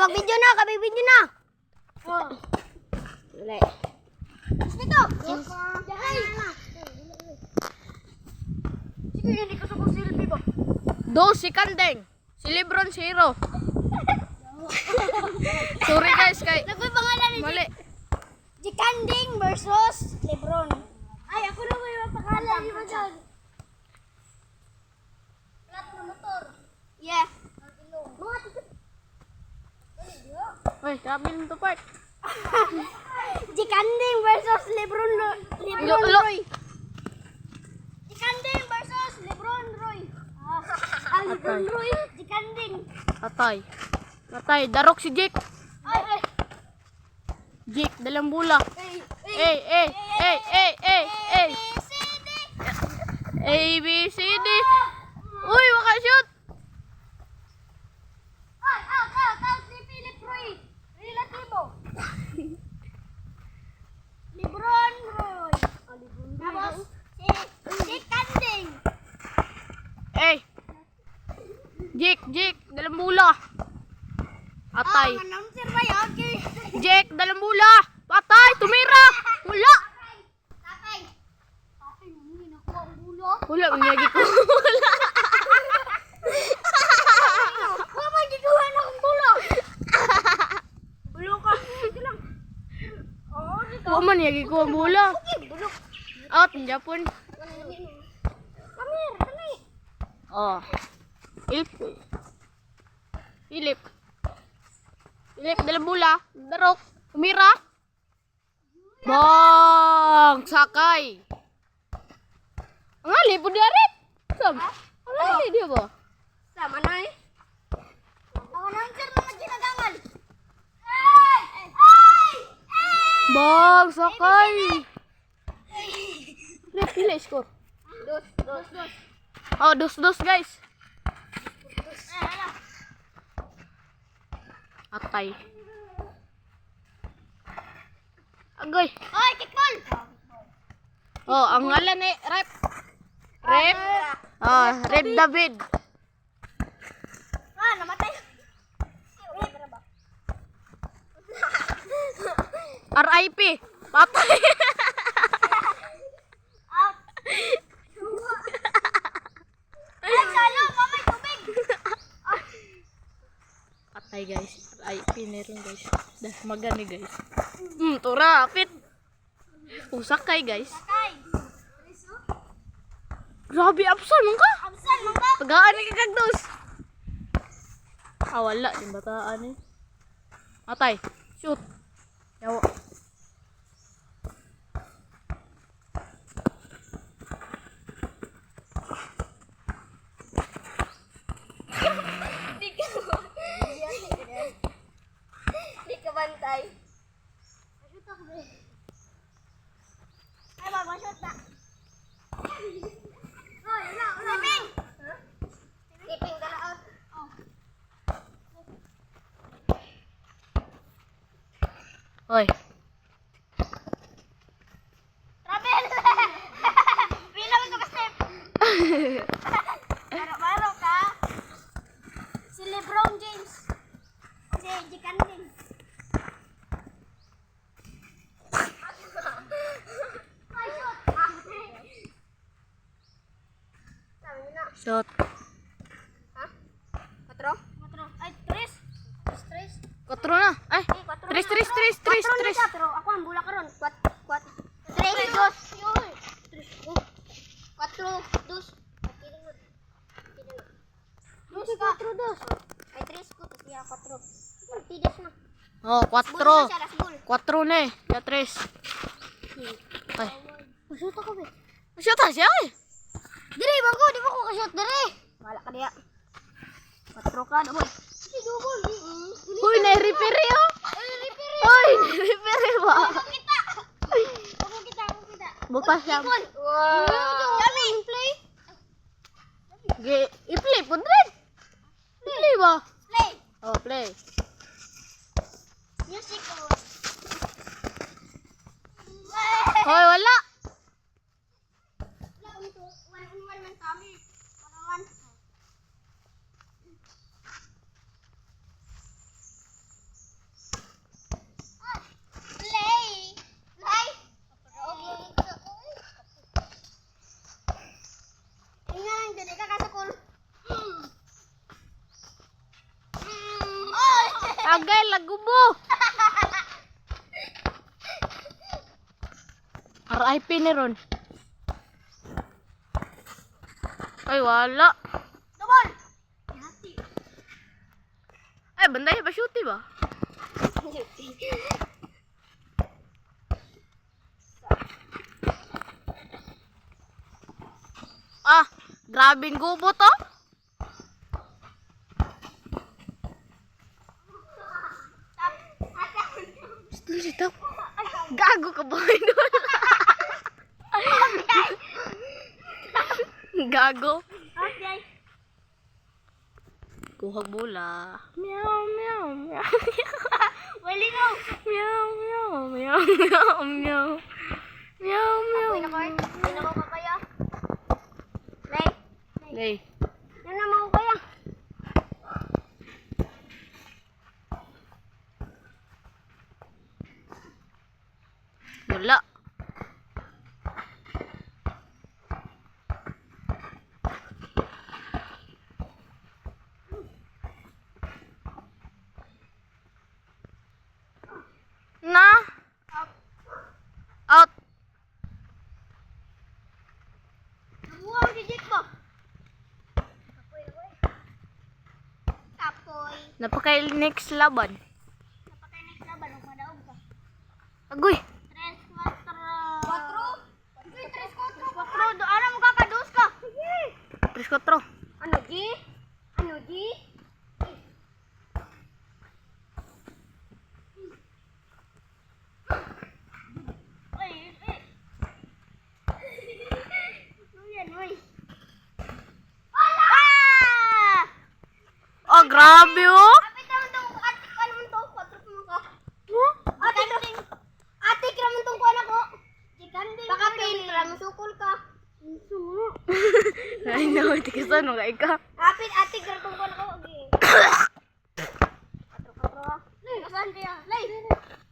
mag-video na, kabig-video na. Oh. Dali. Dito. Sige, hindi ko suko silbi ba? Si Kandeng. Si Lebron, si Hero. Sorry guys, kay... Nagpapangalan ni Mali. Jikanding versus Lebron. Ay, ako na may mapakalan ni Majan. Plat na motor. Yeah. Mga tikit. Uy, kami nito part. Jikanding versus Lebron Roy. Jikanding versus Lebron Roy. Lebron Roy, Jikanding. Patay. Darok si Jake. Ay. Jake, dalang bula. A, B, C, D. Uy, makashoot. Out, si Philip Roy. Relatibo. Lebron Roy. Tapos, si Kanding. Jake, dalang bula. Patay. Announcer ba yun? Jake, dalang bula. Patay, tumira. Wala. Tatay, nangin ako ang bulo. Wala, unyagi ko. Huwag mo gagawa na akong bulo. Bulo ka. Sige lang. Oo, dito. Wala man, unyagi ko ang bula. Bulo. Out, in Japon. Come here, dali. Oh. Philip, dalang bula. Darok, tumira. Bang, sakay. Ang ali po diaret. Sam. Ang ali dia ba? Sama na eh. Ang announcer mga ginagangan. Hey! Bang, sakay. Pili score. Dos. Oh, dos guys. Atay. Agoy. Oy, kickball! Oh, ang ngalan ni Rep. Rep David. Namatay. RIP. Patay. Out. Ay, salo, mamay tubig. Patay guys. RIP meron guys. Dah magani guys. Tura, apit. Usakay guys. Sakay. Grabe, absan man ka. Absan, mangga. Tagaan ni kagdos. Wala din bataan eh. Atay. Shoot. Yawa. Di ka bantay. Shoot ako ba? Ay, shoot na. Oh, wala. Tipping! Tipping, dalaot. Oh. Hoy. Travel! Pila mo ka ba step? Baro ka. Si Lebron James. Si Jikanding. Ay, shoot! Sabi mo na. Shot. Ha? 4? Ay, 3. 4 na. Ay. 3. 4 na siya, pero ako ang bula ka ron. 4. 4, 2. Tides na. Oh, 4. Bull na siya, last bull. 4 na eh. Ya 3. Ay. Mashoot ako, be. Shot ha siya eh. Dire, bangko, di ba ko ka-shot dire? Wala ka diya. 4 ka, double. Si double. Uy, na-referee oh. Uy, na-referee ba? Ako kita. Bukas siya. Wow. Dami. Play. I-play po din. Play ba? Play. Oh, play. Music ko. Hoy, wala. One-on-one man kami. One-on-one. Agay, lagubo. RIP ni Ron. Ay, wala. Double! Ay, banday ba shoot ba? Ah, grabing gubo to. Stop. Gago ka ba? Gago. Okay. Kuhag bola. Meow, meow, meow. Wali no. Meow, meow, meow, meow, meow. Meow, meow. Pinako ka kaya? Lay. Lay. Yan naman ko kaya. Wala. Na. Out. Nabuha ang digit ko. Kapoy. Napakay next laban. Napakainig na ba? Nung madaog ka. Agoy. 3, 4. 4? 3, 4. 4. Alam mo kakadus ka. 3-4. Ano, G? Ano, G? Oh, grabe oh. Kapit naman tong atik ka naman to. 4 mo ka. Atik naman tong kuha na ko. Baka pin, naman sukol ka. Ay, no, tikasan mo ka ikaw. Kapit, atik naman tong kuha na ko. Lay, kasan kaya? Lay.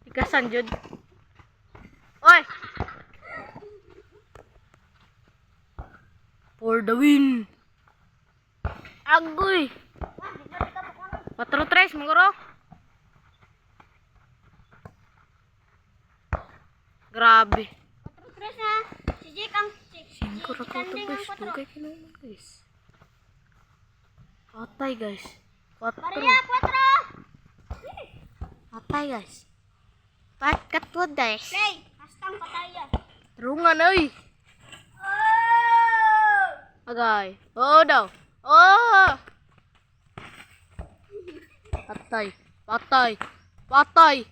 Tikasan, Jud. Oy! For the win. Agoy. 4-3, mangoro. Grabe. 4-3 na. Si Jake ang... Singkuro ka ito, guys. Tugay ka naman, guys. Patay, guys. 4. Maria, 4! Patay, guys. Kat po, guys. Lay, hastang pataya. Rungan, oy. Oh! Agay. Oo daw. Oh! Patay. Patay. Patay.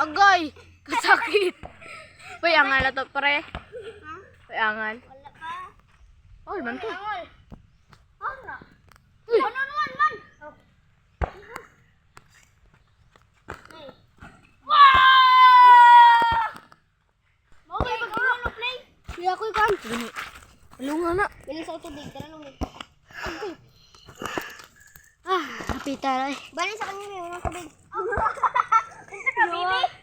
Agay. Kasakit. Payangan na to, pre. Payangan. Wala ka. Oh, man to. Angol. Ano? Uy. Ano naman, man? Lay. Wow! Mawag yung pag-ulo, play. Kaya ako ikan. Gani. Alunga na. Bilis sa tubig, tara nung Ah, kapita na eh. Balik sa kanya, may unang tubig. Ito ka, baby.